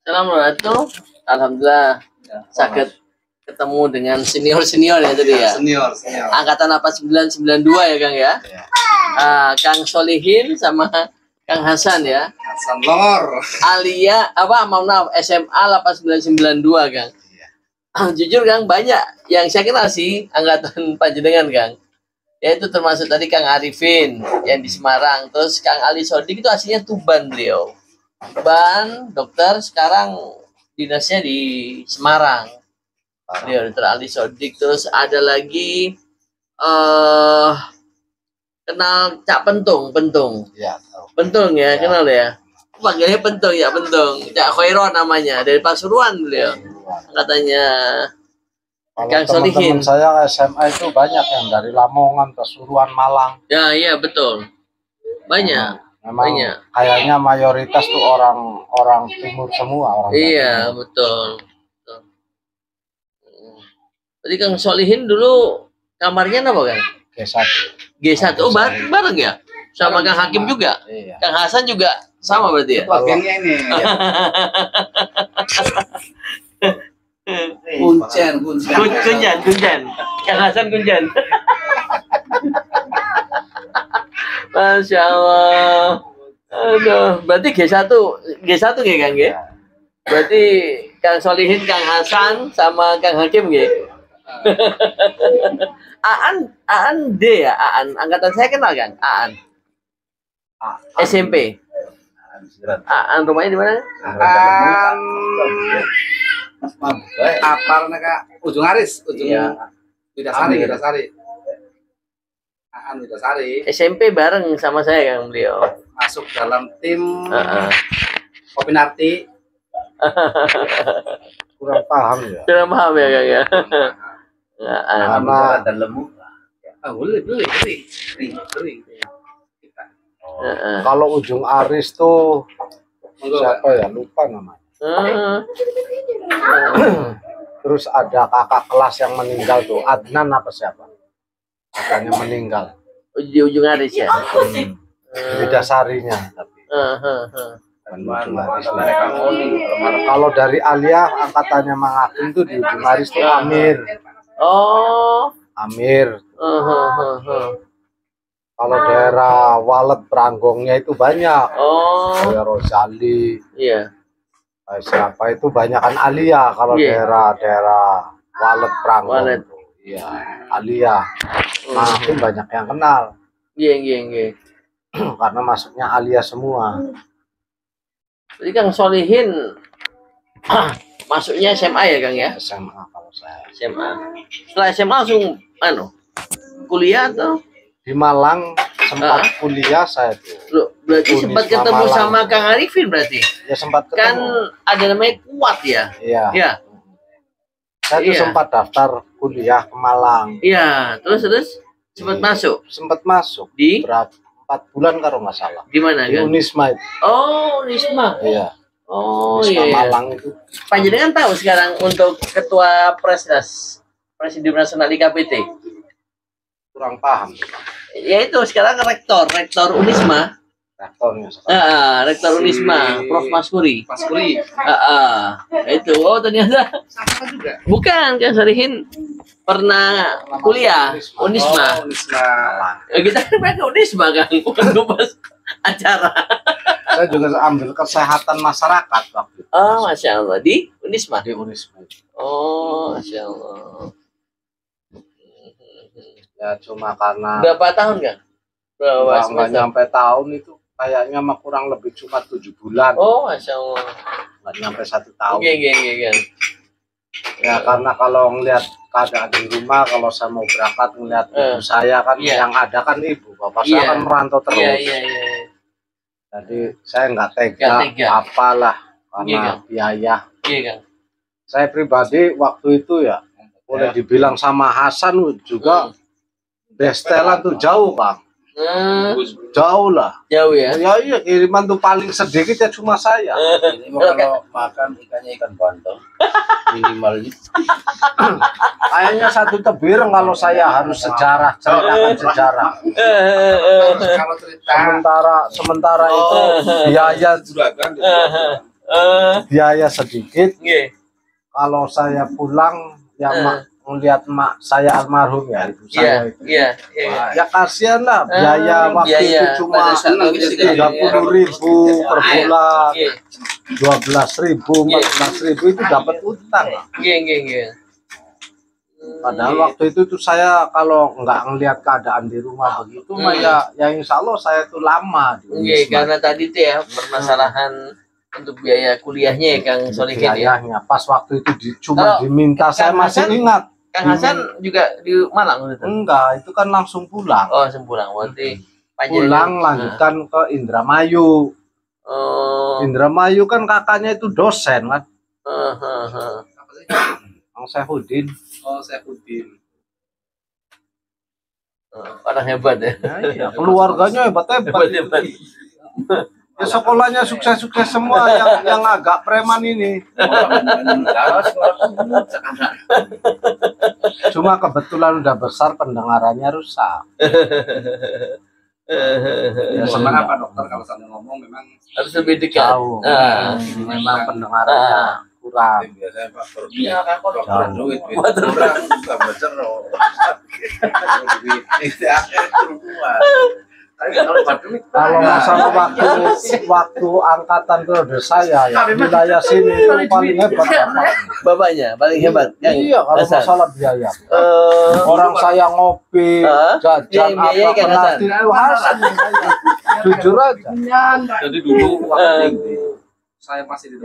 Assalamualaikum. Alhamdulillah Ya, sakit ketemu dengan senior-senior ya tadi ya. senior. Angkatan 8992 ya Kang ya. Ya. Kang Solihin sama Kang Hasan ya. Hasan Lor. Alia maaf SMA 8992 Kang. Jujur Kang banyak yang saya kenal sih angkatan panjenengan Kang. Yaitu termasuk tadi Kang Arifin yang di Semarang, terus Kang Ali Sodik itu aslinya Tuban beliau. Tuban, dokter, sekarang dinasnya di Semarang. Beliau Dr. Ali Sodik. Terus ada lagi kenal Cak Pentung. Ya, tahu. Pentung ya, kenal ya. Panggilnya Pentung ya, Pentung. Cak Khairon namanya, dari Pasuruan beliau. Katanya Kang Solihin. Teman-teman saya SMA itu banyak yang dari Lamongan, Pasuruan, Malang. Ya, iya betul. Banyak. Memang Banyak. kayaknya mayoritas tuh orang timur semua, orang Iya, timur. betul. Tadi Kang Solihin dulu kamarnya apa Kang? G1. G1. Oh, bareng ya? Sama Kang Hakim juga? Iya. Kang Hasan juga sama berarti ya? Gengnya ini. Kuncen. Kunjan. Kang Hasan Kunjan. Masya Allah. Aduh, berarti G1 ya Kang ya? Berarti Kang Solihin, Kang Hasan sama Kang Hakim ya? Aan D ya, Aan. Angkatan saya kenal Kang, Aan. SMP. Aan rumahnya di mana? Apar neka ujung Aris, Iya. Widasari. Widasari SMP bareng sama saya Kang beliau. masuk dalam tim Heeh. Kopinarti. Kurang paham ya. Sudah paham ya Kang ya? Aan. Karena dan lemu. Boleh. Heeh. kalau ujung Aris tuh siapa ya, lupa namanya. Terus ada kakak kelas yang meninggal tuh, Adnan apa siapa? Katanya meninggal. Di ujung Aris ya? Widasarinya tapi. Heeh. Kalau dari Alia angkatannya Mang Agung tuh di ujung Aris tuh Amir. Oh. Amir. Heeh. Kalau daerah Walet Pranggongnya itu banyak. Oh. Kayak Rosali. Iya. Siapa itu banyakan Alia kalau Iya. daerah Walet Pranggong. Walet. Iya, Alia. Nah, itu banyak yang kenal Iya. karena masuknya Alia semua. Jadi Kang Solihin masuknya SMA ya Kang ya? SMA kalau saya. SMA. Setelah SMA langsung kuliah atau? Di Malang sempat kuliah saya tuh. Loh, berarti Unisma sempat ketemu Malang. sama Kang Arifin berarti? Ya sempat Kan ketemu. ada namanya Kuat ya? Iya. Iya. Saya tuh Iya. sempat daftar kuliah ke Malang. Iya, terus sempat Iya. masuk Sempat masuk di berapa 4 bulan kalau nggak salah. di mana Di kan? Unisma itu. Oh, Unisma. Iya. Oh Unisma iya. Malang itu. Panjenengan tahu sekarang untuk ketua Presdas Presidium Nasional IKPT? Kurang paham. Ya itu sekarang rektor Unisma. Rektornya sekarang. Rektor Unisma, Prof Maskuri. Paskuri. Itu. Oh ternyata Sama juga. bukan Kang Solihin pernah kuliah Unisma. Oh, Unisma. Kita kan pakai Unisma kan, bukan pas acara. Saya juga ambil kesehatan masyarakat waktu itu. Oh masya Allah di Unisma. Di Unisma. Oh masya Allah. Ya cuma karena Berapa tahun kan? Berapa nggak semester? nyampe tahun itu kayaknya mah kurang lebih cuma 7 bulan. Oh masya Allah. Nggak nyampe 1 tahun. Oke. Ya karena kalau ngelihat keadaan di rumah, kalau saya mau berangkat ngelihat ibu saya kan, Iya. yang ada kan ibu, bapak Iya. saya kan merantau terus. Iya. Jadi saya nggak Nggak tega, tega. apalah Iya, karena kan? biaya. Iya kan. Saya pribadi waktu itu ya boleh dibilang sama Hasan juga Bestelan tuh jauh Bang, jauh lah. Jauh ya. Ya iya, kiriman tuh paling sedikit ya cuma saya. Ini kalau makan ikannya ikan bandeng minimal Kayaknya 1 tebir kalau saya harus ceritakan sejarah. kalau cerita Sementara itu biaya juragan biaya sedikit. Nggih. Kalau saya pulang ya melihat mak saya almarhum ya ibu saya itu. Iya. Wah, ya kasihan lah biaya waktu biaya. itu cuma Pada saat itu 30.000 per bulan, Nggih. 12.000, 14.000 itu dapat utang. Nggih. Padahal waktu itu tuh saya kalau nggak ngelihat keadaan di rumah begitu mah ya insya Allah saya tuh lama di Nggih, Wisma. karena tadi tuh ya permasalahan untuk biaya kuliahnya ya Kang Solihin ya. Biayanya pas waktu itu cuma diminta, saya masih ingat. Kang Hasan juga di Malang gitu. Enggak, itu kan langsung pulang. Oh, sempulang. Berarti Pulang lanjutkan ke Indramayu. Indramayu kan kakaknya itu dosen kan. Bang Saifuddin. Oh, Saifuddin. Orang hebat ya. Iya, keluarganya hebat. Ya sekolahnya sukses-sukses semua yang agak preman ini. Cuma kebetulan udah besar pendengarannya rusak. Ya, sebenarnya apa dokter kalau sambil ngomong memang harus lebih dekat. Memang pendengarannya kurang. Biasanya Pak Iya kan dokter duit kurang enggak bener. Kalau masalah waktu angkatan periode saya ya wilayah sini itu paling hebat bapaknya paling hebat. Iya, kalau masalah biaya orang saya ngopi jajan apa penalti itu Hasan. Jujur aja. Jadi dulu waktu saya masih di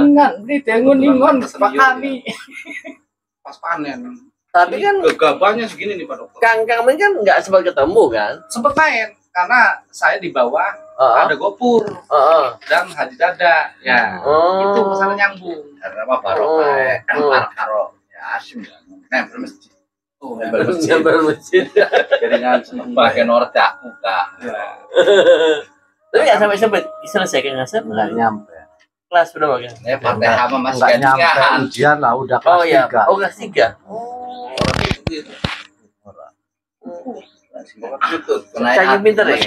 Ingat, ini dengun-ingon Pak Kami. pas panen. Tapi kan gegabahnya segini nih Pak Dokter. Kang Min kan nggak sempat ketemu kan? Sempet main karena saya di bawah ada Gopur dan Haji Dada ya. Itu masalah nyambung. Karena apa barokah karo ya asim ya. Nempel masjid. Tuh nempel masjid. Jaringan pakai norte aku Kak. Tapi nggak sampai selesai Kang Hasan Nggak nyampe. kelas berapa kan? Ya partai sama Mas Nggak nyampe ujian lah udah kelas 3. Oh kelas 3. Saking pinter ya?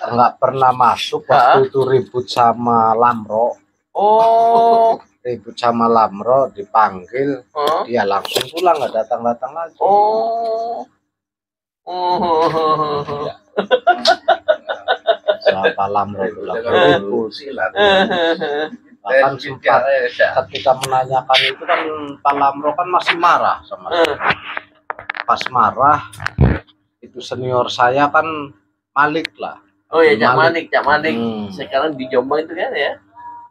Nggak pernah masuk waktu itu ribut sama Lamro. Oh. Ribut sama Lamro dipanggil, dia langsung pulang nggak datang lagi. Siapa Lamro pulang ribut. Bahkan sempat ketika menanyakan itu kan Pak Lamro kan masih marah sama saya. Pas marah itu senior saya kan Malik lah. Oh ya Cak Malik. Sekarang di Jombang itu kan ya?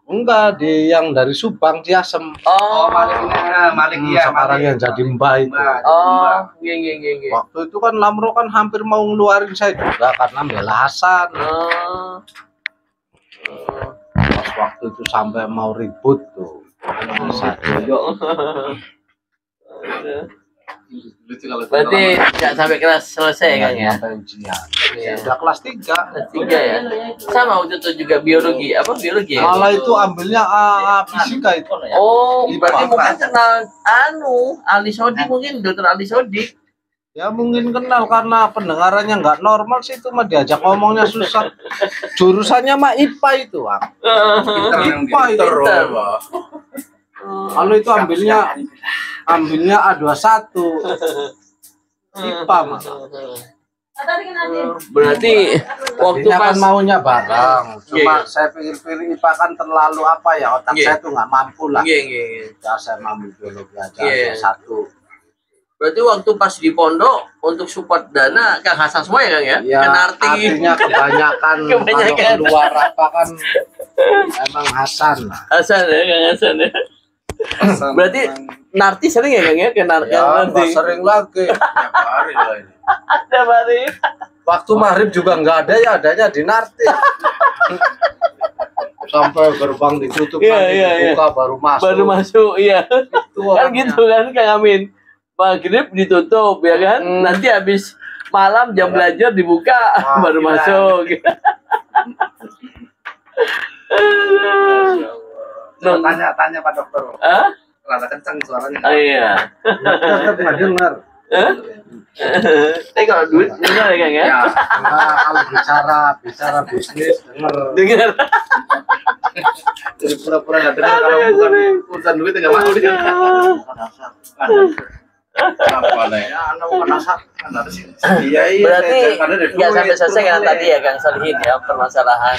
Enggak, di yang dari Subang Ciasem. Oh, Malik ya. Sekarang yang jadi Mbah itu. Oh, iya. Waktu itu kan Lamro kan hampir mau ngeluarin saya juga karena bela Hasan. Pas waktu itu sampai mau ribut tuh. Berarti nggak sampai kelas selesai kan ya? Udah kelas 3. Kelas 3 ya? Sama waktu itu juga biologi. Apa biologi ya? Malah itu ambilnya fisika itu. Oh, berarti mungkin kenal Ali Sodik mungkin, Dokter Ali Sodik. Ya mungkin kenal karena pendengarannya nggak normal sih itu mah diajak ngomongnya susah. Jurusannya mah IPA itu, Bang. IPA itu. Kalau itu ambilnya A21. IPA mah. Berarti waktu pas pas maunya bareng. Cuma saya pikir-pikir IPA kan terlalu apa ya, otak saya tuh nggak mampu lah. Ya saya mampu biologi aja A21. Berarti waktu pas di pondok untuk support dana Kang Hasan semua ya Kang ya? Ya artinya kebanyakan kalau keluar apa kan emang Hasan lah. Hasan ya Kang Hasan ya. Berarti Narti sering ya Kang ya? Ya sering lagi. Tiap hari. Waktu maghrib juga nggak ada ya, adanya di Narti. Sampai gerbang ditutup dibuka baru masuk. Iya. Kan gitu kan Kang Amin. Maghrib ditutup ya kan, nanti habis malam jam belajar dibuka baru masuk. Tanya Pak Dokter. Rada kencang suaranya. Iya. Tetap nggak dengar. Tapi kalau duit benar ya Kang ya? Ya, kalau bicara bisnis dengar. Jadi pura-pura nggak dengar kalau bukan urusan duit nggak mau dia. Apa nih? Anak bukan asal. Berarti nggak sampai selesai kan tadi ya Kang Solihin ya permasalahan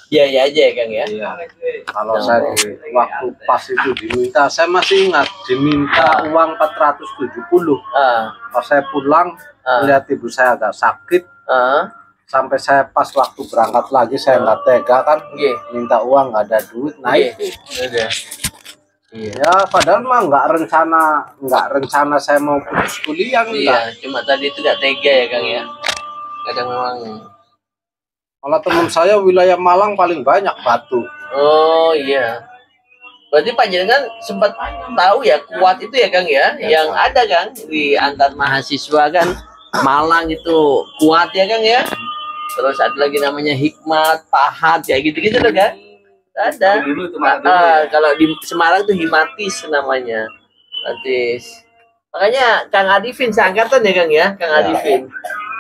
biaya aja ya Kang ya? Iya. Kalau saya waktu pas itu diminta, saya masih ingat diminta uang 470. Pas saya pulang lihat ibu saya agak sakit. Sampai saya pas waktu berangkat lagi saya nggak tega kan, minta uang nggak ada duit naik. Ya padahal mah nggak rencana saya mau putus kuliah. Iya, cuma tadi itu nggak tega ya Kang ya. Kadang memang. Kalau teman saya wilayah Malang paling banyak batu. Oh iya. Berarti panjenengan sempat tahu ya kuat itu ya Kang ya, yang ada Kang di antar mahasiswa kan Malang itu kuat ya Kang ya. Terus ada lagi namanya Hikmat, Pahat ya gitu-gitu loh Kang. Ada. Kalau di Semarang tuh Himatis namanya. Himatis. Makanya Kang Arifin seangkatan ya Kang ya, Kang Arifin.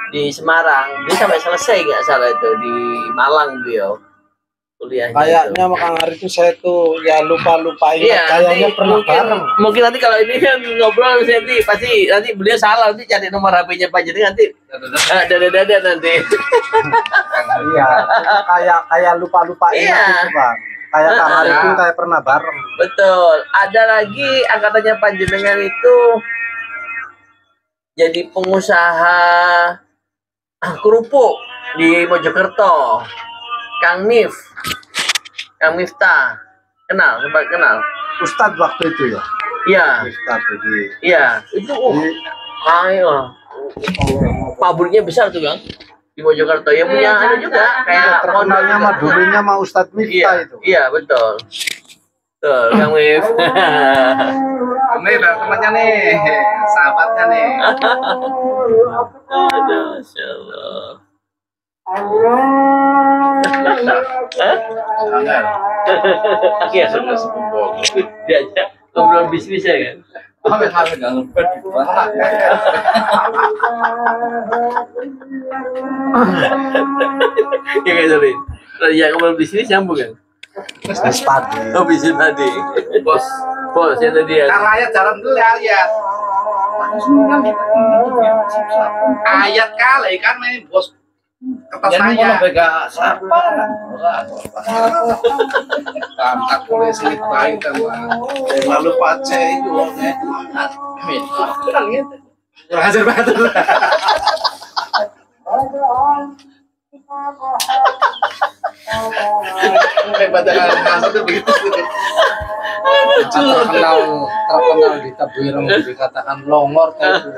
Di Semarang, dia sampai selesai nggak salah itu di Malang beliau kuliahnya. Kayaknya Kang Ari itu saya tuh ya lupa-lupain. Iya, kayaknya pernah bareng. Mungkin nanti kalau ini kan ngobrol nanti pasti nanti beliau salah, nanti cari nomor HP-nya Pak jadi nanti dada nanti. Iya, kayak lupa-lupain iya. gitu Bang. Kayak Kang Ari itu kayak pernah bareng. Betul. Ada lagi angkatannya panjenengan itu jadi pengusaha kerupuk di Mojokerto, Kang Miftah, sempat kenal. Ustadz waktu itu ya. Iya. Ustadz jadi. Iya, itu ayo. Pabriknya besar tuh Kang di Mojokerto. Ya punya ada juga kayak terkenalnya mah dulunya mah Ustadz Miftah itu. Iya betul. Tuh, Kang Mif. Ini temannya nih, sahabatnya nih. Aduh, insyaallah. Iya, sudah sepupu. Diajak ngobrol bisnis ya kan. Hamil nggak ngumpet di bawah. Ya kan Solin. Ya ngobrol bisnis nyambung kan. Bisnis padi. Oh bisnis tadi. Bos yang tadi ya. Ayat jalan dulu ayat. Ayat kali kan main bos kata saya. Siapa? Tangkap polisi baik lalu pace itu kurang ajar banget. Badangan kasar tuh begitu. terkenal di Tebuireng dikatakan longor kayak itu.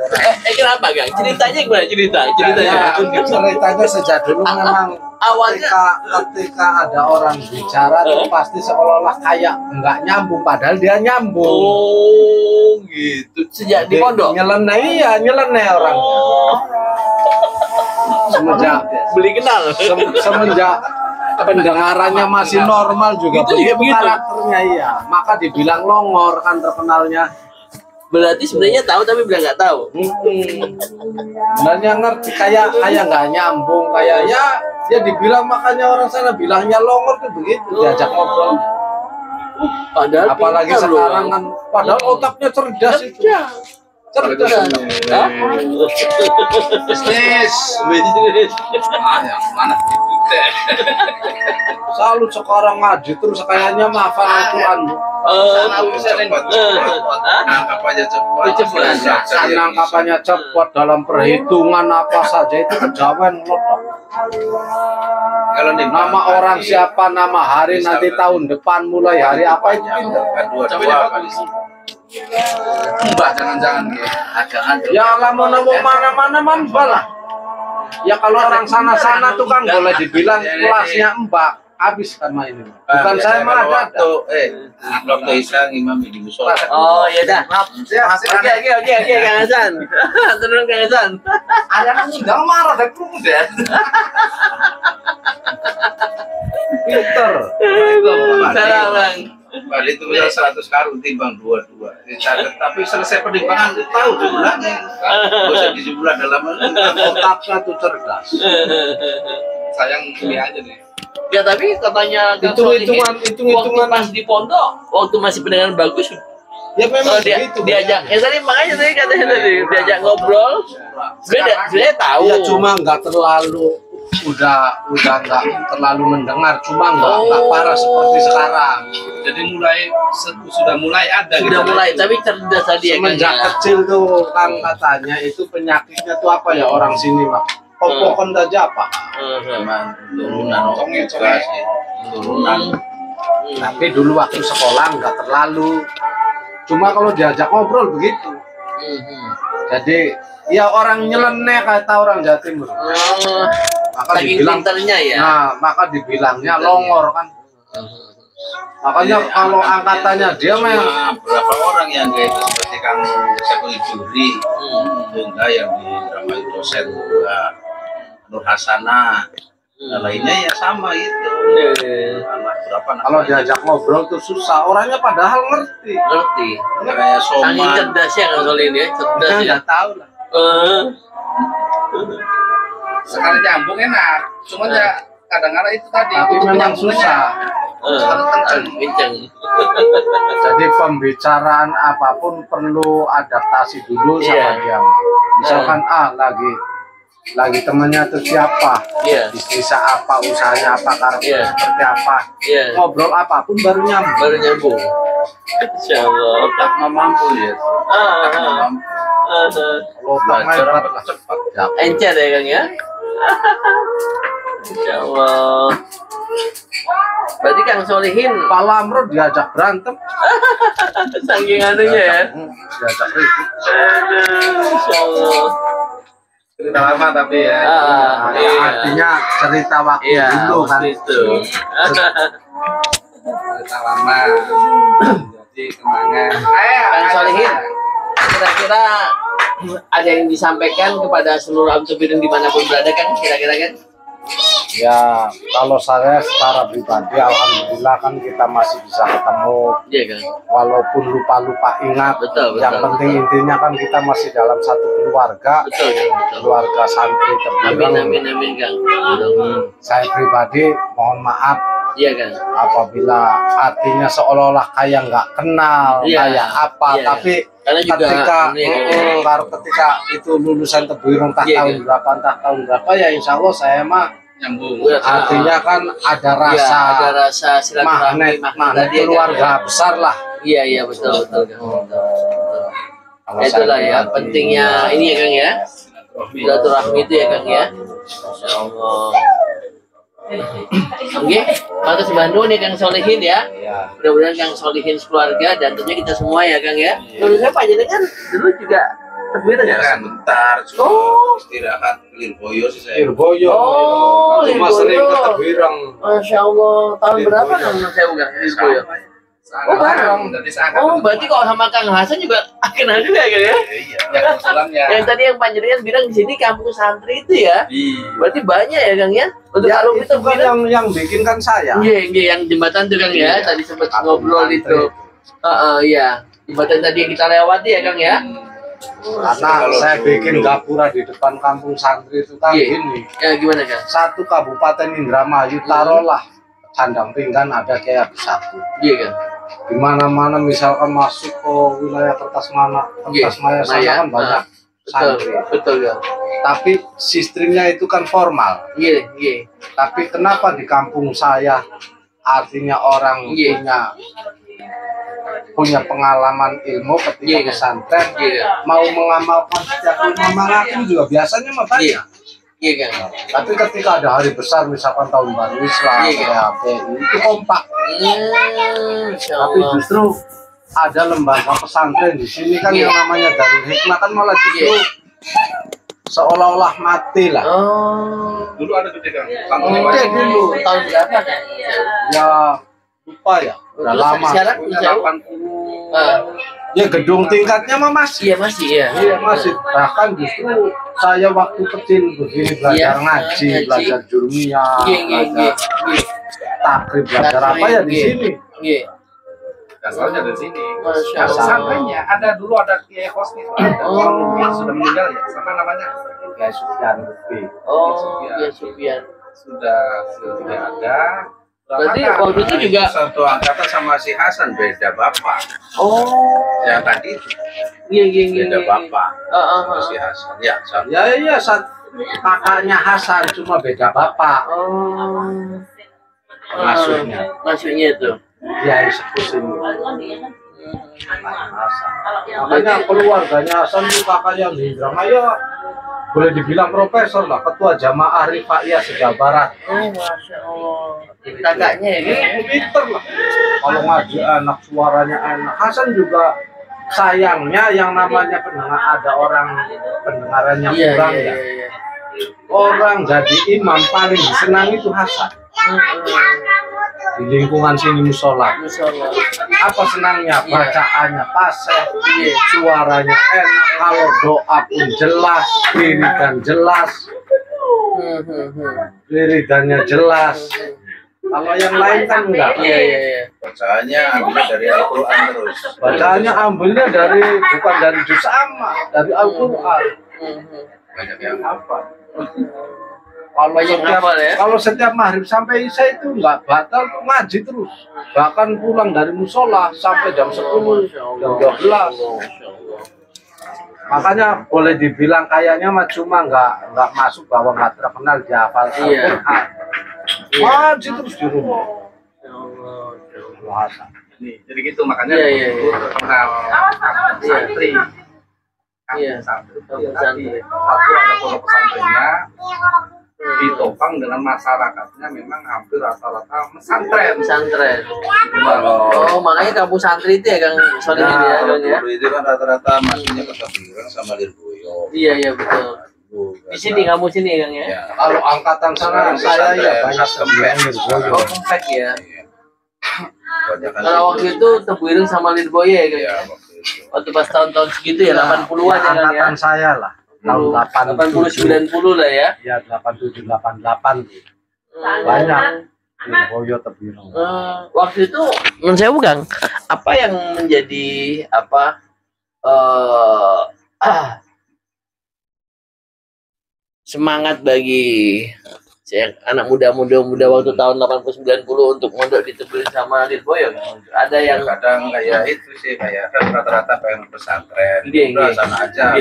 Kenapa Kang? Ceritanya gimana ceritanya? Ceritanya sejak dulu memang awalnya ketika ada orang bicara itu pasti seolah-olah kayak nggak nyambung padahal dia nyambung. Oh gitu. Sejak di pondok. Nyeleneh orang. Semenjak beli kenal. Semenjak pendengarannya masih normal juga begitu karakternya iya. Maka dibilang longor kan terkenalnya. Berarti sebenarnya tahu tapi bilang nggak tahu. Sebenarnya ngerti kayak nggak nyambung kayak ya dibilang makanya orang sana bilangnya longor tuh begitu diajak ngobrol. Padahal apalagi sekarang kan padahal otaknya cerdas itu. Cerdas. Bisnis. Yang mana? Selalu sekarang ngaji terus kayaknya hafal Al-Quran. Nangkapannya cepat dalam perhitungan apa saja itu kejawen lotok. Kalau nama orang siapa, nama hari nanti tahun depan mulai hari apa itu pinter. Mbak jangan-jangan ya lah mau mana-mana lah. Ya kalau orang sana-sana tuh kan boleh dibilang kelasnya Mbak habis sama ini. Bukan saya mah ada. Waktu Isa ngimam di musola. Oh iya dah. Maaf. Oke Kang Hasan. Turun Kang Hasan. Ada kan tinggal marah dan kemudian. Pinter. Salah Bang. Balik itu bisa 100 karung timbang 22. Tapi selesai penerbangan tahu jumlahnya. Bisa di jumlah dalam otaknya tuh cerdas. Sayang ini aja nih. Ya tapi katanya hitung-hitungan pas di pondok waktu masih pendengaran bagus. Ya memang begitu. Diajak, ya tadi makanya tadi katanya tadi diajak ngobrol. Sebenarnya tahu. Ya cuma nggak terlalu udah nggak terlalu mendengar, cuma nggak parah seperti sekarang. Jadi sudah mulai ada. Sudah mulai, tapi cerdas tadi semenjak kecil tuh kan katanya itu penyakitnya tuh apa ya orang sini mah. Popokon aja apa? Memang turunan juga sih. Turunan. Tapi dulu waktu sekolah nggak terlalu. Cuma kalau diajak ngobrol begitu. Jadi ya orang nyeleneh kata orang Jawa Timur. Maka dibilang ya. Nah, maka dibilangnya longor kan. Makanya kalau angkatannya dia memang berapa orang yang kayak itu seperti Kang Sekuli Juri, enggak yang di drama dosen juga Nur Hasanah, lainnya ya sama itu. Kalau diajak ngobrol tuh susah, orangnya padahal ngerti. Kayak Soma. Angin cerdas ya kan soal ini, cerdas ya. Tahu lah. Sekali nyambung enak, cuma ya kadang-kadang itu tadi. Tapi memang susah. Kenceng. Jadi pembicaraan apapun perlu adaptasi dulu sama dia. Misalkan lagi temannya tuh siapa, bisnisnya apa, usahanya apa, karakter seperti apa, ngobrol apapun baru nyambung. Insyaallah. Otak mampu ya. Otak cepat. Encer ya Kang ya. Insyaallah. Berarti Kang Solihin Pak Lamro diajak berantem. Saking anunya ya. Diajak ribut. Insyaallah. Cerita lama tapi ya. Artinya cerita waktu dulu kan. Cerita lama. Jadi kenangan. Kang Solihin, kira-kira ada yang disampaikan kepada seluruh Amtubirin dimanapun berada kan kira-kira kan? Ya kalau saya secara pribadi alhamdulillah kan kita masih bisa ketemu. Iya kan. Walaupun lupa ingat. Betul. Yang penting intinya kan kita masih dalam satu keluarga. Betul. Keluarga santri terbilang. Amin Kang. Saya pribadi mohon maaf. Iya kan. Apabila artinya seolah-olah kayak nggak kenal, kayak apa, tapi ketika itu lulusan Tebuireng tahun berapa ya insya Allah saya mah nyambung. Artinya kan ada rasa magnet keluarga besar lah. Iya betul. Itulah ya pentingnya ini ya Kang ya. Silaturahmi itu ya Kang ya. Insyaallah. Oke, maka sembah nuwun ya Kang Solihin ya. Mudah-mudahan Kang Solihin keluarga dan tentunya kita semua ya Kang ya. Dulunya Pak Jenengan dulu juga Tebuireng ya sebentar. Istirahat Lirboyo sih saya. Lirboyo. Cuma sering ke Tebuireng. Masya Allah. Tahun berapa Kang saya ugang Lirboyo? Bareng. Berarti kalau sama Kang Hasan juga kenal juga ya? Iya. Yang tadi yang Panjenengan bilang di sini kampung santri itu ya? Berarti banyak ya Kang ya? Untuk kalau itu kan yang bikin kan saya. Iya, yang jembatan tuh Kang ya. Tadi sempat ngobrol itu. Iya. Jembatan tadi yang kita lewati ya Kang ya. Karena saya bikin gapura di depan kampung santri itu kan gini. Ya gimana Kang? Satu kabupaten Indramayu taruhlah Candang Pinggan ada kayak satu. Iya Kang. Di mana-mana misalkan masuk ke wilayah Kertasmaya sana kan banyak santri. Betul ya. Tapi sistemnya itu kan formal. Iya. Tapi kenapa di kampung saya artinya orang punya pengalaman ilmu ketika pesantren mau mengamalkan setiap amalan juga biasanya mah banyak. Iya kan. Tapi ketika ada hari besar misalkan tahun baru Islam itu kompak. Tapi justru ada lembaga pesantren di sini kan yang namanya Darul Hikmah kan malah justru seolah-olah mati lah. Dulu ada gede Kang. Dulu tahun berapa kan? Ya lupa ya. Udah lama. Sekarang 80. Ya gedung tingkatnya mah masih. Iya masih. Bahkan justru saya waktu kecil begini belajar ngaji, belajar jurmiyah, belajar takrib, belajar apa ya di sini. Asalnya dari sini. Masya Allah. Pesantrennya ada dulu ada Kiai Hosni ada yang sudah meninggal ya. Sama namanya Kiai Sufyan Lutfi. Oh, Kiai Sufyan. sudah ada. Berarti waktu itu juga satu angkatan sama si Hasan, beda bapak. oh Yang tadi iya beda bapak. Si Hasan. Ya, sama. Ya, kakaknya Hasan cuma beda bapak. Maksudnya itu Kiai Sepuh ini. Makanya keluarganya Hasan itu kakaknya di Indramayu boleh dibilang profesor lah, ketua jamaah Rifaiyah se-Jawa Barat. Masya Allah. Kakaknya ya Pinter lah. Kalau ngaji enak, suaranya enak. Hasan juga sayangnya yang namanya pendengar, ada orang pendengarannya kurang ya. Orang jadi imam paling disenangi itu Hasan. Di lingkungan sini musola. Apa senangnya? Bacaannya fasih, suaranya enak, kalau doa pun jelas, wiridan jelas, wiridannya jelas. Kalau yang lain kan enggak. Bacaannya ambil dari Al-Quran terus. Bacaannya ambilnya dari bukan dari juz amma, dari Al-Quran. Banyak yang apa? Kalau setiap maghrib sampai isya itu enggak batal, ngaji terus. Bahkan pulang dari musola sampai jam 10, jam 12. Makanya boleh dibilang kayaknya mah cuma enggak masuk bahwa enggak terkenal di hafal Al-Quran. Ngaji terus di rumah. Jadi gitu makanya terkenal santri. Satu ada pondok pesantrennya ditopang dengan masyarakatnya memang hampir rata-rata pesantren. Oh, makanya kampus santri itu ya Kang Sony ini ya. Dulu itu kan rata-rata masuknya ke Kesabiran sama Lirboyo. Iya betul. Di sini kamu sini Kang ya. Kalau angkatan sana saya ya banyak Kempek. Oh, Kempek ya. Kalau waktu itu itu Tebuireng sama Lirboyo ya Kang. ya, Waktu pas tahun-tahun segitu ya 80-an ya Kang ya. Angkatan saya lah. Tahun 80 90 lah ya. Ya 87 88. Banyak. Lirboyo Tebuireng. Waktu itu menurut saya Kang, apa yang menjadi semangat bagi anak muda waktu tahun 80 90 untuk mondok di Tebuireng sama Lirboyo kan? Ada yang kadang kayak itu sih, kayak kan rata-rata pengen pesantren. Udah sana aja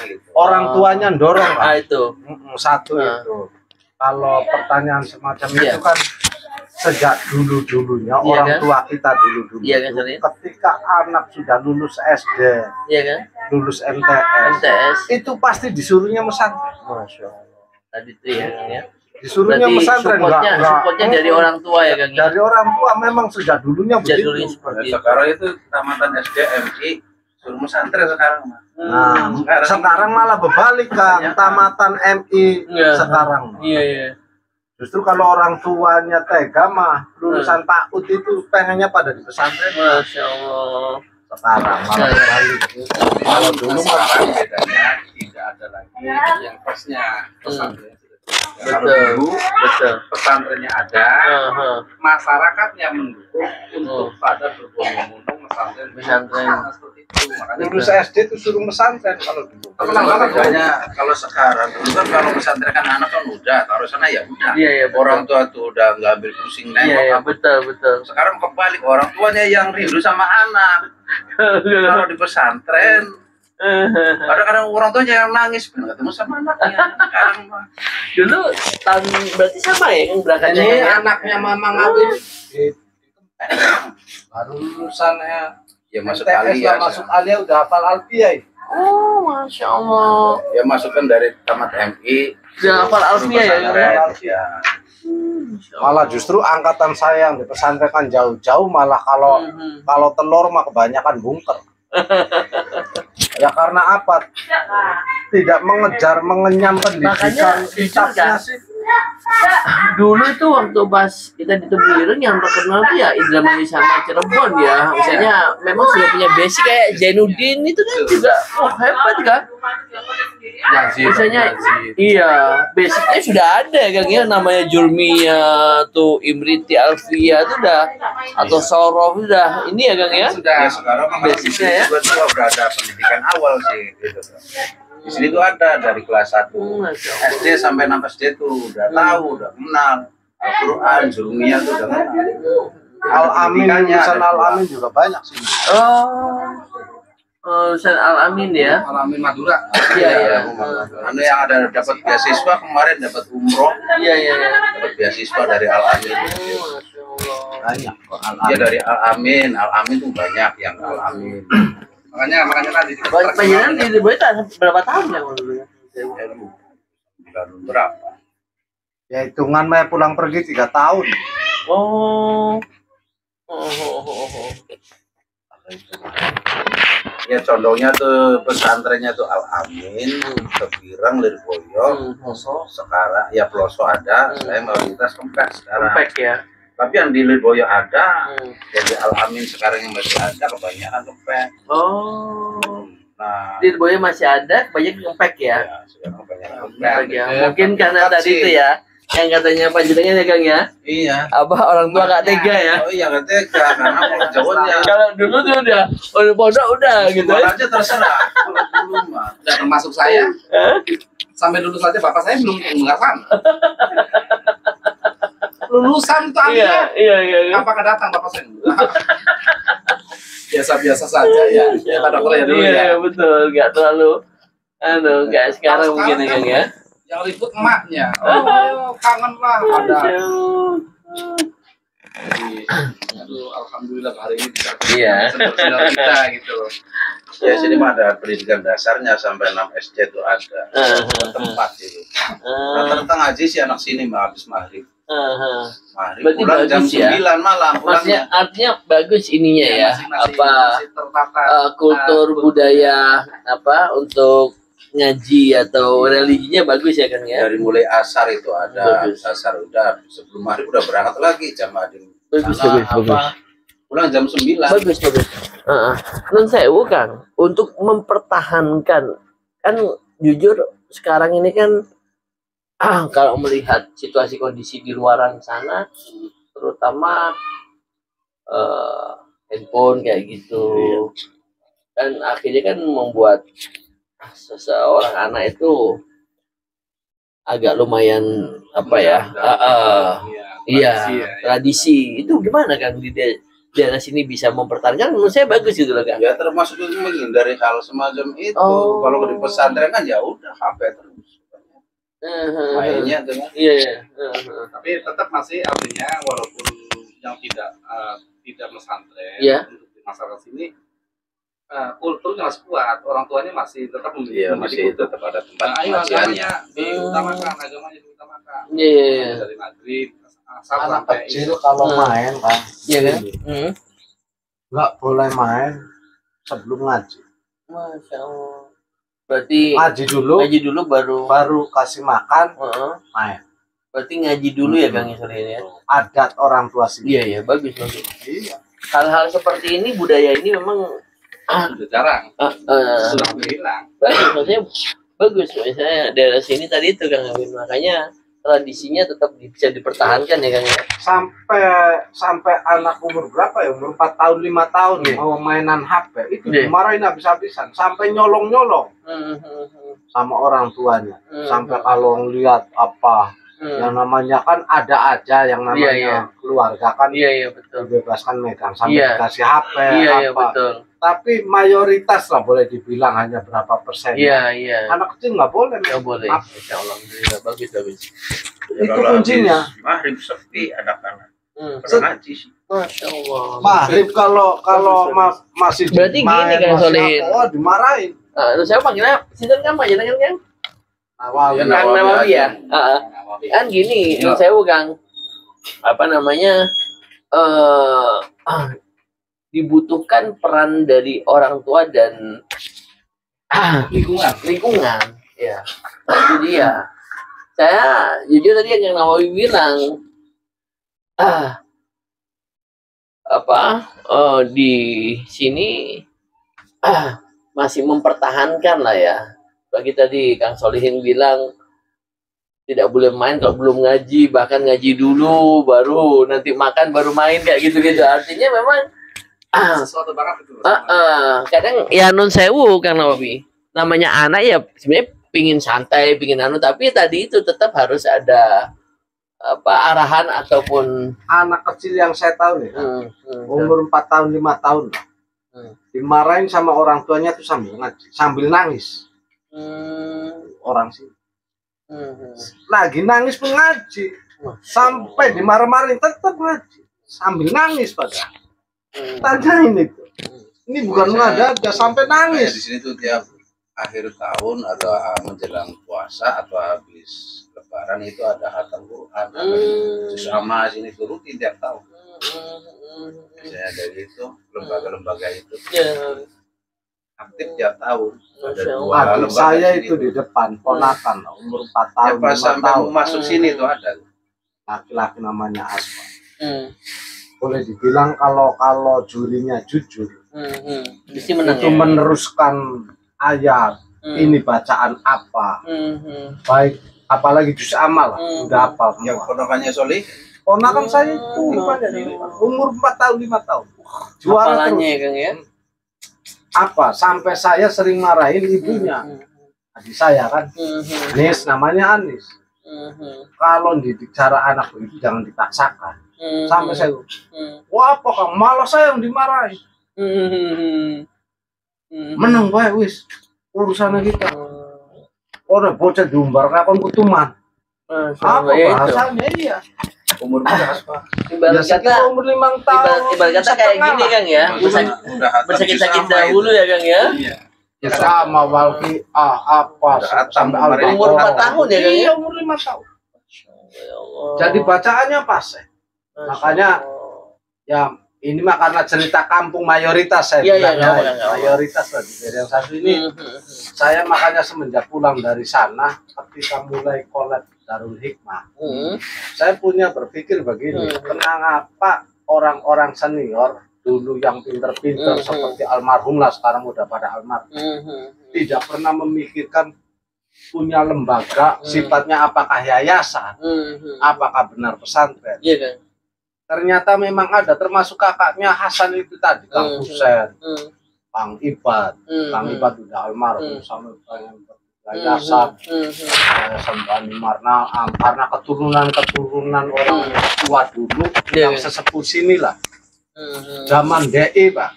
gitu. Orang tuanya dorong lah. itu Satu itu. Kalau pertanyaan semacam itu kan sejak dulu-dulunya orang tua kita dulu-dulu. Ketika anak sudah lulus SD, lulus MTS, itu pasti disuruhnya pesantren. Masya Allah. Tadi itu ya. Disuruhnya pesantren supportnya dari orang tua ya Kang. Dari orang tua memang sejak dulunya begitu. Sekarang itu tamatan SD MI suruh pesantren sekarang. Nah, sekarang malah berbalik Kang, tamatan MI sekarang. Iya. Justru kalau orang tuanya tega mah lulusan PAUD itu pengennya pada di pesantren. Masya Allah. Sekarang malah berbalik. Kalau dulu sekarang bedanya tidak ada lagi yang pasnya pesantren. Kalau dulu pesantrennya ada, masyarakatnya mendukung untuk pada berbondong-bondong pesantren seperti itu. Makanya lulus SD itu suruh pesantren kalau dulu. Makanya kalau sekarang dulu kan kalau pesantren kan anak kan udah taruh sana ya udah. Orang tua tuh udah nggak ambil pusing nengok. Betul. Sekarang kebalik, orang tuanya yang rindu sama anak. Kalau di pesantren kadang-kadang orang tuanya yang nangis pengen ketemu sama anaknya. Sekarang mah dulu tahun berarti sama ya yang berangkatnya ini anaknya Mamang Alif baru lulusannya ya masuk MTS Alia. Masuk Alia udah hafal Alfiyah. Oh, Masya Allah. Ya masukkan dari tamat MI. Udah hafal Alfiyah ya. Malah justru angkatan saya yang di pesantren kan jauh-jauh, malah kalau telur mah kebanyakan bungker. Ya karena apa? Tidak mengenyam pendidikan kitabnya sih. Dulu itu waktu pas kita di Tebuireng yang terkenal tuh ya Indramayu sama Cirebon ya. Misalnya memang sudah punya basic kayak Zainuddin itu kan juga hebat kan. Misalnya iya, basicnya sudah ada Kang ya, namanya Jurmia tuh, Imriti Alfia itu udah, atau Sorof udah ini ya Kang ya. Sudah. Ya, sekarang basicnya ya. Udah ada pendidikan awal sih gitu. Di sini tuh ada dari kelas 1 SD sampai 6 SD tuh udah tahu, udah kenal Al-Quran, Jurmia tuh udah kenal. Al-Amin, Lulusan Al-Amin juga banyak sih. Lulusan Al-Amin ya. Al-Amin Madura. Iya. Anu yang ada dapat beasiswa kemarin, dapat umroh. Iya. Dapat beasiswa dari Al-Amin. Banyak. Iya dari Al-Amin. Al-Amin tuh banyak yang Al-Amin. Makanya tadi. Panjenengan di Boy berapa tahun ya dulu ya? Berapa? Ya hitungan mah pulang pergi 3 tahun. Ya contohnya tuh pesantrennya tuh Al-Amin, Kebirang, Lirboyo, sekarang ya Peloso ada, saya mayoritas Kempek sekarang. Kempek ya. Tapi yang di Lirboyo ada, jadi Al-Amin sekarang yang masih ada kebanyakan Kempek. Nah, di Lirboyo masih ada, banyak Kempek ya. Ya sekarang kebanyakan Kempek. Ya. Mungkin karena tadi itu ya, yang katanya panjenengan ya Kang ya. Iya. Apa orang tua gak tega ya? Oh iya gak tega karena kalau Jawanya. Kalau dulu tuh udah pondok udah gitu Aja terserah. Kalau dulu mah. Dan termasuk saya. Sampai lulus saja bapak saya belum mendengarkan. Lulusan itu artinya. Iya. Apakah datang bapak saya? Biasa-biasa saja ya. Ya pada kuliah dulu ya. Iya betul, nggak terlalu nggak sekarang mungkin ya Kang ya. Yang ribut emaknya. Oh, kangen lah ada. Jadi, aduh, alhamdulillah hari ini bisa saudara kita gitu. Ya sini mah ada pendidikan dasarnya sampai 6 SD itu ada. Tempat itu. Rata-rata ngaji sih anak sini mah habis maghrib. Maghrib Berarti pulang jam bagus ya? 9 malam pulangnya. Artinya bagus ininya ya. Masih tertata, Kultur budaya untuk ngaji atau religinya bagus ya Kang ya. Dari mulai asar itu ada, Bagus. asar udah sebelum maghrib udah berangkat lagi jamaah di Bagus. pulang jam 9. Bagus. Nun sewu Kang, untuk mempertahankan kan jujur sekarang ini kan kalau melihat situasi kondisi di luaran sana, terutama handphone kayak gitu, dan akhirnya kan membuat seseorang anak itu agak lumayan tradisi itu gimana Kang di daerah sini bisa mempertahankan? Menurut saya bagus gitu loh Kang. Ya termasuk itu menghindari hal semacam itu. Kalau di pesantren kan ya udah HP terus. Mainnya tuh kan. Iya. Tapi tetap masih artinya walaupun yang tidak pesantren untuk di masyarakat sini kulturnya masih kuat, orang tuanya masih tetap masih tetap ada tempat agamanya diutamakan. Iya. Dari maghrib Anak kecil kalau main kan, Iya kan? nggak boleh main sebelum ngaji. Masya Allah. Berarti Ngaji dulu baru kasih makan, main. Berarti ngaji dulu ya Kang ya. Adat orang tua sih. Iya, bagus. Iya. Hal-hal seperti ini, budaya ini memang sudah jarang, sudah hilang. Bagus. Misalnya daerah sini tadi itu Kang Amin, makanya tradisinya tetap bisa dipertahankan ya Kang ya. Sampai anak umur berapa ya? Umur 4 tahun, 5 tahun mau mainan HP itu dimarahin habis-habisan sampai nyolong-nyolong sama orang tuanya. Sampai kalau ngeliat apa yang namanya kan ada aja yang namanya keluarga kan betul. dibebaskan megang sampai dikasih HP betul. Tapi mayoritas lah boleh dibilang hanya berapa persen. Iya. Anak kecil nggak boleh. Insya Allah, bagus. Itu kuncinya. Maghrib sepi anak-anak. Ngaji sih. Masya Allah. Maghrib kalau masih berarti gini Kang Solihin. Dimarahin. Saya panggilnya sinten kan Pak jenengan Kang? Kang Nawawi ya. Kan gini, saya Kang. Dibutuhkan peran dari orang tua dan lingkungan ya. Itu dia. Saya jujur tadi yang Nawawi bilang di sini masih mempertahankan lah ya bagi tadi Kang Solihin bilang tidak boleh main kalau belum ngaji, bahkan ngaji dulu baru nanti makan baru main kayak gitu-gitu. Artinya memang sesuatu banget itu. Kadang ya nun sewu Kang Nawawi. Namanya anak ya sebenarnya pingin santai, pingin tapi tadi itu tetap harus ada arahan ataupun anak kecil yang saya tahu nih, umur 4 tahun 5 tahun, dimarahin sama orang tuanya tuh sambil ngaji, sambil nangis. Orang sih lagi nangis mengaji, sampai dimarah-marahin tetap ngaji sambil nangis pada. Tanyain itu, ini bukan mengada-ada sampai nangis. Di sini tuh tiap akhir tahun atau menjelang puasa atau habis Lebaran itu ada khatam Quran, sama sini tuh rutin tiap tahun. Saya dari itu lembaga-lembaga itu aktif tiap tahun. Ada saya itu di depan ponakan umur 4 tahun, ya, pas 5 tahun masuk sini tuh ada laki-laki namanya Asma. Boleh dibilang kalau jurinya jujur, itu meneruskan ayat ini bacaan apa, baik apalagi juz amal udah hafal semua. Yang ponakannya Solih, ponakan saya itu umur 4 tahun 5 tahun juara terus Kang, ya? apa sampai saya sering marahin ibunya, adik saya kan, Anis namanya Anis. Kalau didik cara anak begitu jangan dipaksakan. Sampai saya, wah apa Kang, malah saya yang dimarahin. Menang wae wis urusan kita. Orang bocah diumbar kakon kutuman. Apa bahasanya iya. umur berapa? Ibarat kata umur 5 tahun. Ibarat kata kayak gini Kang ya. Bersakit-sakit dahulu ya Kang ya. Ya sama walki apa sampai umur 4 tahun ya Kang ya. Umur 5 tahun. Jadi bacaannya pas. Makanya ya ini mah karena cerita kampung mayoritas saya bilang mayoritas tadi. Yang satu ini saya makanya semenjak pulang dari sana ketika mulai kolab Darul Hikmah, saya punya berpikir begini, kenapa orang-orang senior dulu yang pinter-pinter seperti almarhum lah, sekarang udah pada almarhum, tidak pernah memikirkan punya lembaga, sifatnya apakah yayasan, apakah benar pesantren. Ternyata memang ada, termasuk kakaknya Hasan itu tadi, Kang Husen, Kang Ibad, Kang Ibad udah almarhum, sama yayasan, yayasan Bani Marna, karena keturunan orang tua dulu yang sesepuh sini lah, zaman DE Pak,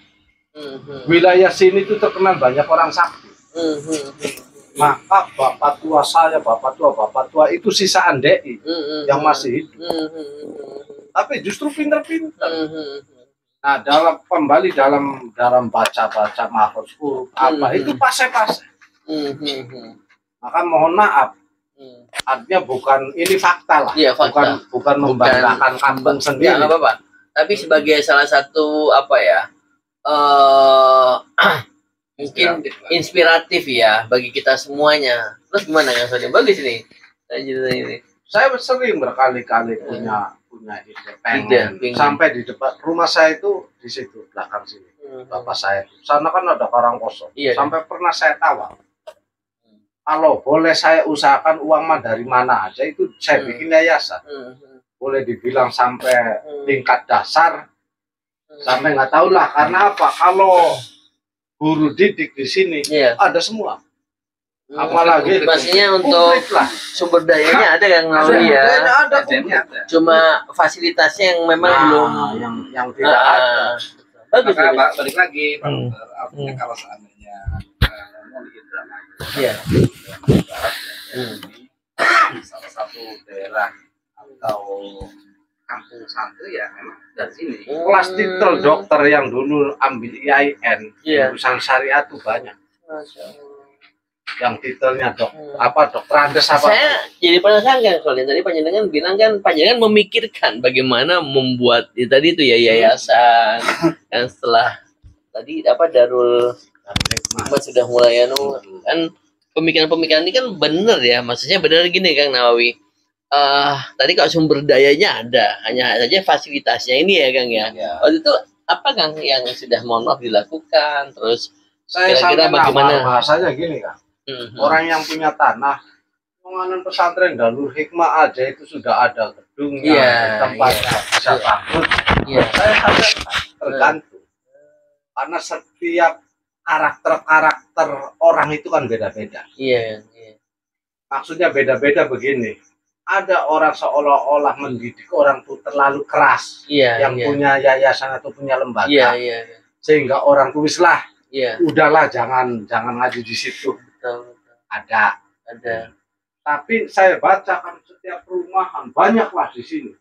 wilayah sini itu terkenal banyak orang sakti. Maka bapak tua itu sisaan DI yang masih hidup. Tapi justru pinter-pinter. Nah, kembali dalam baca mahfuz apa itu pase-pase. Maka mohon maaf, artinya bukan ini fakta lah, ya, fakta. bukan membanggakan kampung sendiri. Ya, apa-apa. Tapi sebagai salah satu mungkin inspiratif ya bagi kita semuanya. Terus gimana Kang Sodim? Bagus ini. Saya sering berkali-kali punya ide pengen sampai di depan rumah saya itu di situ belakang sini. Bapak saya sana kan ada karang kosong. Sampai pernah saya tawar. Kalau boleh saya usahakan uang mah dari mana aja itu saya bikin yayasan. Boleh dibilang sampai tingkat dasar, sampai nggak tahu lah karena apa. Kalau guru didik di sini ada semua. Apalagi pastinya untuk sumber dayanya ada yang melalui ya. Ada. Cuma fasilitasnya yang memang belum yang tidak ada. Bagus. Maka balik lagi, Pak, kalau seandainya salah satu daerah atau kampung santri ya memang dari sini. Kelas titel dokter yang dulu ambil IAIN jurusan syariat tuh banyak. Yang titelnya dokter Andes apa? Saya jadi penasaran kan soalnya tadi Panjenengan bilang kan Panjenengan memikirkan bagaimana membuat tadi itu ya yayasan yang setelah tadi Darul Hikmah sudah mulai kan pemikiran-pemikiran ini kan bener ya, maksudnya bener gini Kang Nawawi. Tadi kalau sumber dayanya ada, hanya saja fasilitasnya ini ya Kang ya. Waktu itu apa Kang yang sudah mohon maaf dilakukan, terus saya kira-kira bagaimana? Bahasanya gini Kang. Orang yang punya tanah, penganan pesantren Darul Hikmah aja itu sudah ada gedungnya, tempatnya bisa bangun. Saya sadar tergantung, karena setiap karakter orang itu kan beda-beda. Maksudnya beda-beda begini. Ada orang seolah-olah mendidik orang itu terlalu keras, yang punya yayasan atau punya lembaga, sehingga orang tuh lah, udahlah jangan ngaji di situ. Ada. Tapi saya baca kan setiap rumahan banyaklah di sini,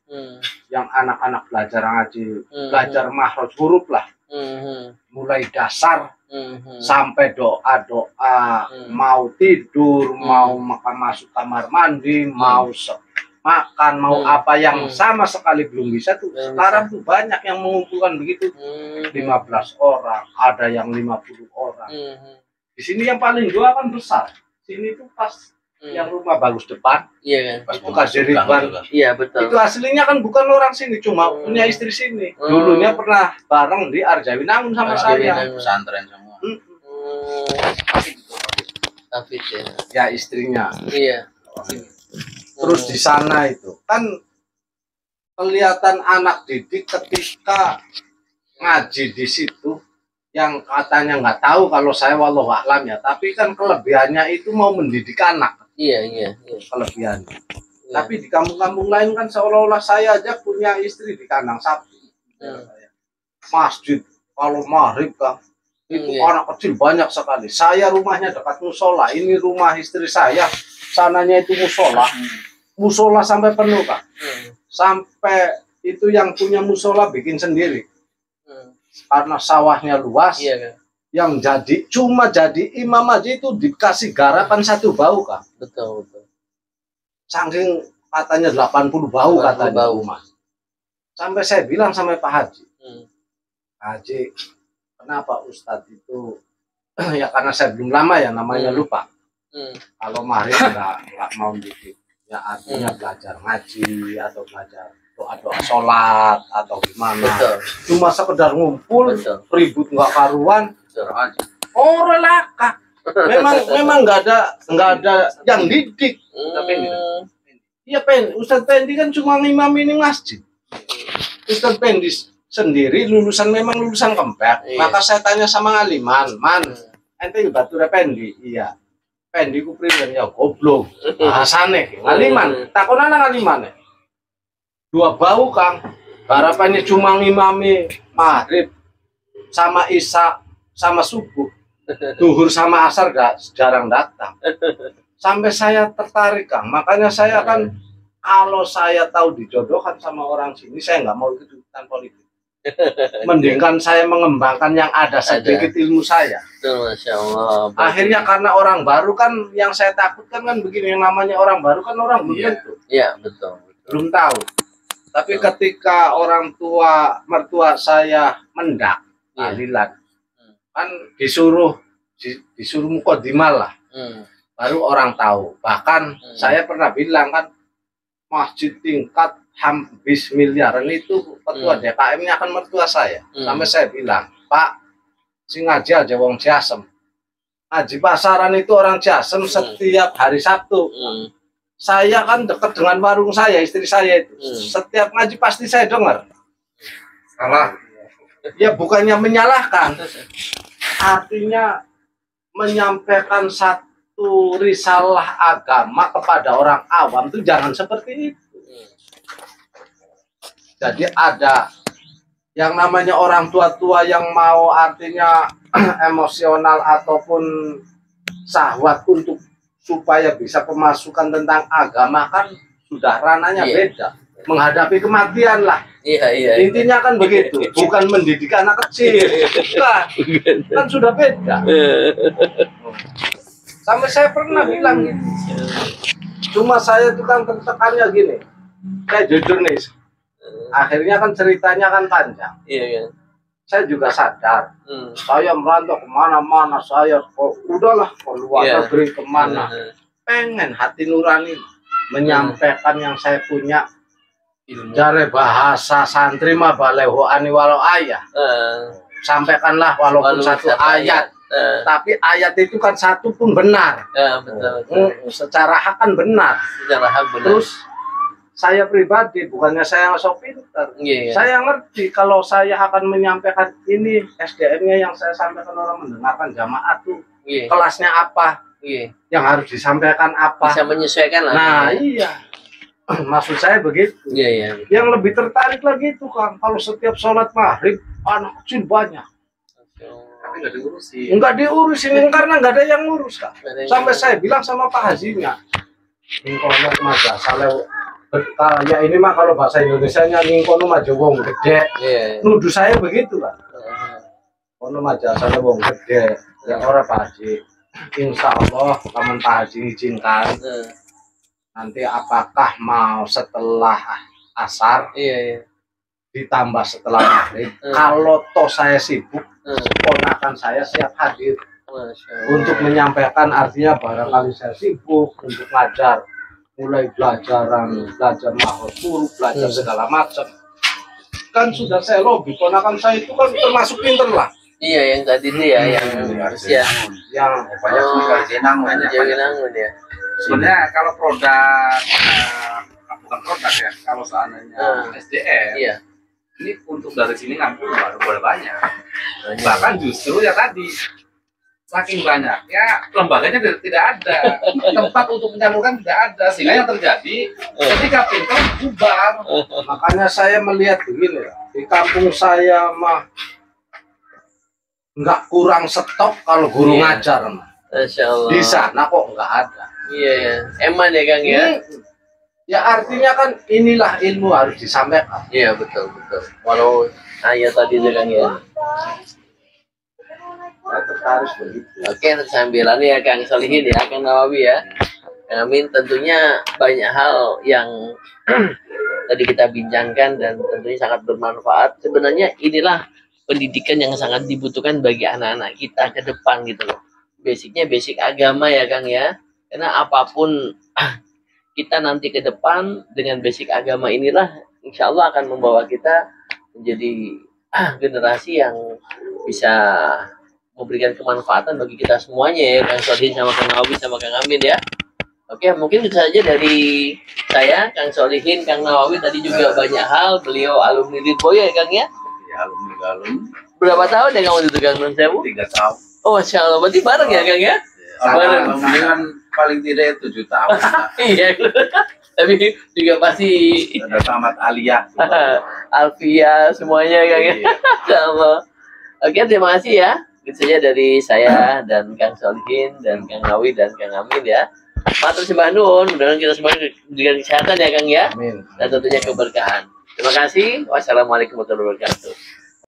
yang anak-anak belajar ngaji, belajar makhraj huruf lah, mulai dasar sampai doa, mau tidur, mau masuk kamar mandi, mau makan, mau apa yang sama sekali belum bisa tuh. Sekarang tuh banyak yang mengumpulkan begitu, 15 orang, ada yang 50 orang. Di sini yang paling dua kan besar. Sini tuh pas yang rumah bagus depan, itu kasih Ridwan. Betul. Itu aslinya kan bukan orang sini, cuma punya istri sini. Dulunya pernah bareng di Arjawinangun sama saya. Pesantren semua. Ya istrinya. Terus di sana itu kan kelihatan anak didik ketika ngaji di situ, yang katanya nggak tahu kalau saya wallahu a'lam ya, tapi kan kelebihannya itu mau mendidik anak. Kelebihannya. Tapi di kampung-kampung lain kan seolah-olah saya aja punya istri di kandang sapi. Masjid kalau maghrib kan itu anak kecil banyak sekali. Saya rumahnya dekat musola, ini rumah istri saya, sananya itu musola sampai penuh Kak. Sampai itu yang punya musola bikin sendiri, karena sawahnya luas. Yang cuma jadi imam aja itu dikasih garapan 1 bau Kak. Betul. Saking katanya 80 bau katanya rumah. Sampai saya bilang sama Pak Haji, Haji, kenapa Ustadz itu ya karena saya belum lama ya namanya lupa. Kalau maghrib nggak mau dikit, ya artinya belajar ngaji atau belajar doa sholat atau gimana. Cuma sekedar ngumpul, ribut nggak karuan. Oh relaka. Memang nggak ada yang didik. Iya Ustadz Pendi kan cuma ngimam ini masjid. Ustadz Pendi sendiri lulusan Kempek. Maka saya tanya sama Aliman, ente batura Pendi? Iya. Pendi ku priben ya goblok. Bahasane Aliman. Takon nang Alimane. 2 bau Kang. Harapannya cuma ngimami maghrib sama isya sama subuh. Duhur sama asar jarang datang. Sampai saya tertarik Kang. Makanya saya kan kalau saya tahu dijodohkan sama orang sini, saya nggak mau ikutan politik. Mendingan saya mengembangkan yang ada sedikit ilmu saya. Masya Allah. Akhirnya karena orang baru kan yang saya takutkan kan begini, yang namanya orang baru kan orang belum tentu. Betul. Belum tahu. Tapi ketika orang tua mertua saya mendak tahlilan, kan disuruh mukadimah lah, baru orang tahu. Bahkan saya pernah bilang kan, masjid tingkat habis miliaran itu ketua DKM-nya kan mertua saya. Sampai saya bilang, Pak, si ngaji aja wong Jasem. Ngaji pasaran itu orang Jasem setiap hari Sabtu. Saya kan dekat dengan warung saya, istri saya itu. Setiap ngaji pasti saya dengar. Salah. Ya bukannya menyalahkan. Artinya menyampaikan satu risalah agama kepada orang awam itu jangan seperti itu. Jadi ada yang namanya orang tua-tua yang mau artinya emosional ataupun syahwat untuk supaya bisa pemasukan tentang agama kan sudah ranahnya beda. Menghadapi kematian lah. Intinya kan begitu, bukan mendidik anak kecil. Kan sudah beda. Sampai saya pernah bilang gitu. Cuma saya itu kan tertekannya gini. Saya jujur nih. Akhirnya kan ceritanya kan panjang. Saya juga sadar. Saya merantau kemana-mana. Saya udahlah ke luar negeri kemana. Pengen hati nurani menyampaikan yang saya punya. Jare bahasa santri mah baleho ani walau ayah. Sampaikanlah walaupun satu ayat. Tapi ayat itu kan satu pun benar. Betul. Secara hak kan benar. Secara hak benar. Terus saya pribadi, bukannya saya sok pintar, saya ngerti kalau saya akan menyampaikan ini SDM-nya yang saya sampaikan orang mendengarkan jamaah tuh kelasnya apa, yang harus disampaikan apa, bisa menyesuaikan lah. Nah iya, maksud saya begitu. Yang lebih tertarik lagi itu Kang, kalau setiap sholat maghrib anak kecil banyak, tapi nggak diurusin karena nggak ada yang ngurus Kang. Sampai saya bilang sama Pak Hajinya, ingkono madrasah ya ini mah kalau bahasa Indonesianya ingkono majo wong gede. Nuduh saya begitu Pak. Kono madrasah wong gede, ya orang Pak Haji. Insya Allah kalau Pak Haji izinkan, nanti apakah mau setelah asar, ditambah setelah maghrib. Kalau toh saya sibuk, ponakan saya siap hadir untuk menyampaikan. Artinya barangkali saya sibuk untuk ngajar, mulai belajar mahal huruf, belajar segala macam. Kan sudah saya lobby, ponakan saya itu kan termasuk pinter lah. Yang tadi itu ya, yang banyak ya. Sebenarnya kalau produk bukan produk ya, kalau seandainya SDM, ini untuk dari sini ngambil baru banyak. Bahkan justru ya tadi saking banyaknya lembaganya tidak ada, tempat untuk menyalurkan tidak ada, sehingga yang terjadi ketika pintar bubar. Makanya saya melihat begini, di kampung saya mah nggak kurang stok kalau guru ngajar mah. Masya Allah. Di sana kok nggak ada. Eman ya Kang ya. Ya artinya kan inilah ilmu harus disampaikan. Betul. Walau ayat tadi itu Kang ya. Harus begitu. Oke, sambilan ya Kang Solihin ya, Kang Nawawi ya. Amin. Tentunya banyak hal yang tadi kita bincangkan dan tentunya sangat bermanfaat. Sebenarnya inilah pendidikan yang sangat dibutuhkan bagi anak-anak kita ke depan gitu loh. Basicnya basic agama ya Kang ya. Karena apapun kita nanti ke depan dengan basic agama inilah insya Allah akan membawa kita menjadi generasi yang bisa memberikan kemanfaatan bagi kita semuanya ya Kang Solihin sama Kang Nawawi sama Kang Amin ya. Oke, mungkin itu saja dari saya, Kang Solihin, Kang Nawawi. Tadi juga banyak hal, beliau alumni Lirboyo ya Kang ya. Alumni. Berapa tahun ya kamu itu Kang Non Sewu? 3 tahun. Oh Masya Allah, berarti bareng ya Kang ya? Bareng dengan paling tidak 7 tahun. Iya, tapi juga pasti ada tamat aliyah. Alfia semuanya Kang ya. Insya Allah. Oke, terima kasih ya. Itu saja dari saya dan Kang Solihin dan Kang Nawawi dan Kang Amin ya. Matur sembah nuwun, mudah-mudahan kita semua diberikan kesehatan ya Kang ya. Amin. Dan tentunya keberkahan. Terima kasih. Wassalamualaikum warahmatullahi wabarakatuh.